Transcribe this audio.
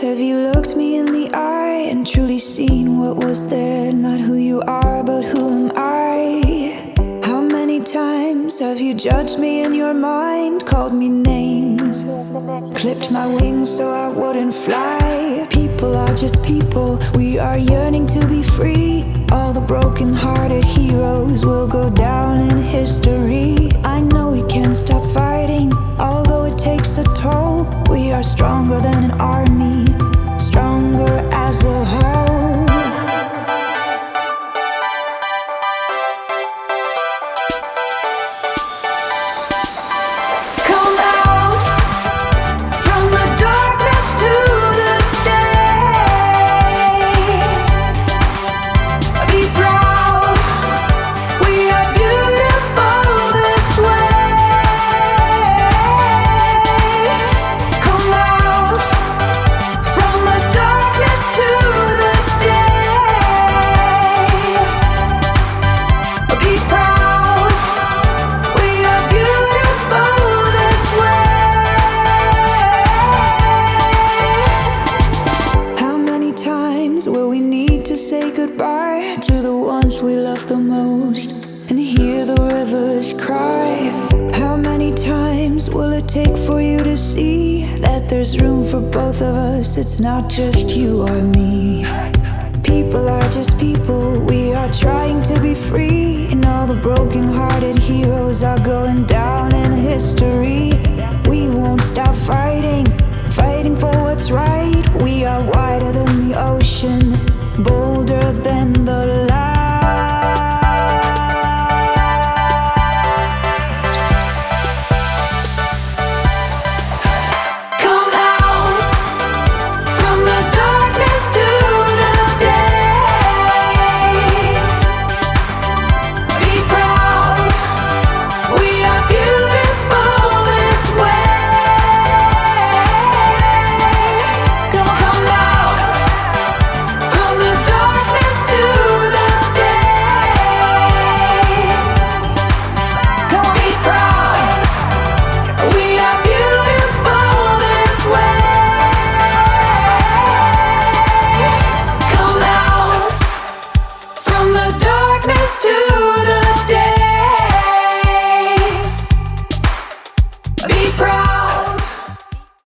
have you looked me in the eye and truly seen what was there? Not who you are, but who am I? How many times have you judged me in your mind, called me names, clipped my wings so I wouldn't fly? People are just people, we are yearning to be free. All the broken-hearted heroes will go down in history. I know we can't stop fighting, although it takes a toll. We are stronger than an army, stronger as a whole. Come out from the darkness to the day. Be proud, we are beautiful this way. Come out from the darkness to the day. Be proud, we are beautiful this way. How many times will we need to say goodbye to the ones we love the most and hear the rivers cry? How many times will it take for you to see that there's room for both of us? It's not just you or me. People are just people, we are trying to be free, and all the broken-hearted heroes are going down in history.